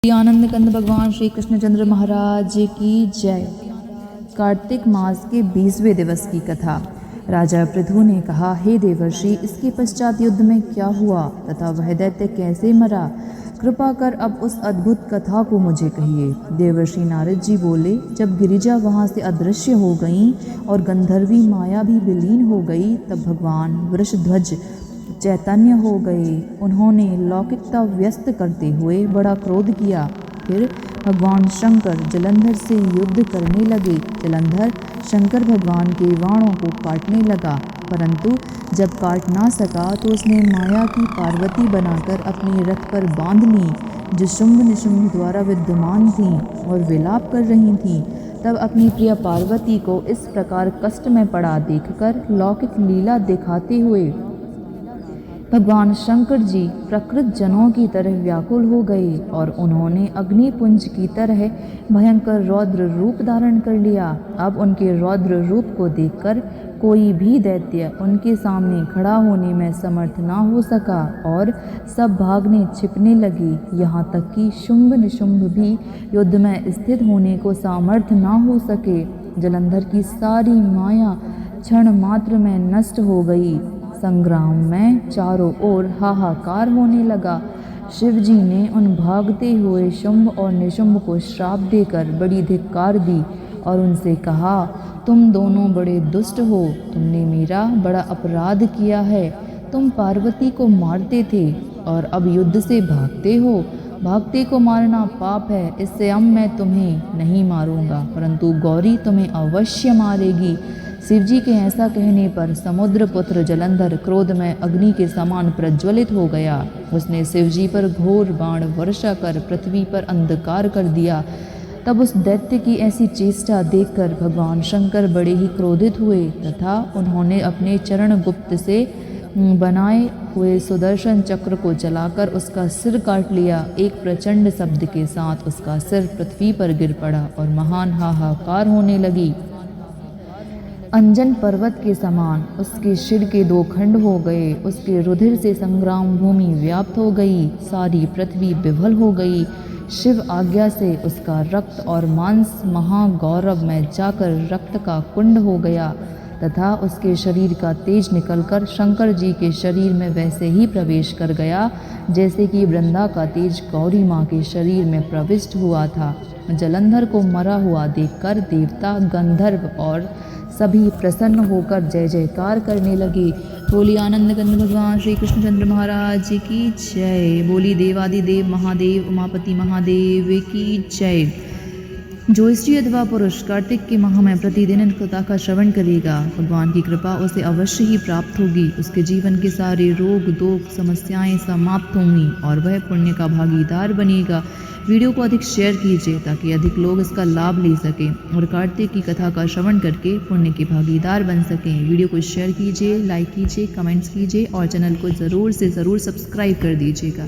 आनंद कंद भगवान श्री कृष्णचंद्र महाराज की जय। कार्तिक मास के 20वें दिवस की कथा। राजा पृथु ने कहा, हे देवर्षि, इसके पश्चात युद्ध में क्या हुआ तथा वह दैत्य कैसे मरा? कृपा कर अब उस अद्भुत कथा को मुझे कहिए। देवर्षि नारद जी बोले, जब गिरिजा वहाँ से अदृश्य हो गईं और गंधर्वी माया भी विलीन हो गई, तब भगवान वृषध्वज चैतन्य हो गए। उन्होंने लौकिकता व्यस्त करते हुए बड़ा क्रोध किया। फिर भगवान शंकर जलंधर से युद्ध करने लगे। जलंधर शंकर भगवान के बाणों को काटने लगा, परंतु जब काट ना सका तो उसने माया की पार्वती बनाकर अपने रथ पर बांध ली, जो शुंभ निशुंभ द्वारा विद्यमान थीं और विलाप कर रही थीं। तब अपनी प्रिय पार्वती को इस प्रकार कष्ट में पड़ा देखकर लौकिक लीला दिखाते हुए भगवान शंकर जी प्रकृत जनों की तरह व्याकुल हो गए और उन्होंने अग्निपुंज की तरह भयंकर रौद्र रूप धारण कर लिया। अब उनके रौद्र रूप को देखकर कोई भी दैत्य उनके सामने खड़ा होने में समर्थ ना हो सका और सब भागने छिपने लगे। यहाँ तक कि शुंभ निशुंभ भी युद्ध में स्थित होने को सामर्थ्य ना हो सके। जलंधर की सारी माया क्षण मात्र में नष्ट हो गई। संग्राम में चारों ओर हाहाकार होने लगा। शिवजी ने उन भागते हुए शुंभ और निशुंभ को श्राप देकर बड़ी धिक्कार दी और उनसे कहा, तुम दोनों बड़े दुष्ट हो, तुमने मेरा बड़ा अपराध किया है। तुम पार्वती को मारते थे और अब युद्ध से भागते हो। भागते को मारना पाप है, इससे अब मैं तुम्हें नहीं मारूंगा, परंतु गौरी तुम्हें अवश्य मारेगी। शिवजी के ऐसा कहने पर समुद्रपुत्र जलंधर क्रोध में अग्नि के समान प्रज्वलित हो गया। उसने शिवजी पर घोर बाण वर्षा कर पृथ्वी पर अंधकार कर दिया। तब उस दैत्य की ऐसी चेष्टा देखकर भगवान शंकर बड़े ही क्रोधित हुए तथा उन्होंने अपने चरण गुप्त से बनाए हुए सुदर्शन चक्र को चलाकर उसका सिर काट लिया। एक प्रचंड शब्द के साथ उसका सिर पृथ्वी पर गिर पड़ा और महान हाहाकार होने लगी। अंजन पर्वत के समान उसके शिर के 2 खंड हो गए। उसके रुधिर से संग्राम भूमि व्याप्त हो गई, सारी पृथ्वी विफल हो गई। शिव आज्ञा से उसका रक्त और मांस महागौरव में जाकर रक्त का कुंड हो गया तथा उसके शरीर का तेज निकलकर शंकर जी के शरीर में वैसे ही प्रवेश कर गया जैसे कि वृंदा का तेज गौरी माँ के शरीर में प्रविष्ट हुआ था। जलंधर को मरा हुआ देखकर देवता, गंधर्व और सभी प्रसन्न होकर जय जयकार करने लगे। बोली आनंद कंद भगवान श्री कृष्णचंद्र महाराज की जय। बोली देवादिदेव महादेव उमापति महादेव की जय। जो स्त्री अथवा पुरुष कार्तिक के माह में प्रतिदिन इन कथा का श्रवण करेगा, भगवान की कृपा उसे अवश्य ही प्राप्त होगी। उसके जीवन के सारे रोग दोष समस्याएं समाप्त होंगी और वह पुण्य का भागीदार बनेगा। वीडियो को अधिक शेयर कीजिए ताकि अधिक लोग इसका लाभ ले सकें और कार्तिक की कथा का श्रवण करके पुण्य के भागीदार बन सकें। वीडियो को शेयर कीजिए, लाइक कीजिए, कमेंट्स कीजिए और चैनल को ज़रूर से ज़रूर सब्सक्राइब कर दीजिएगा।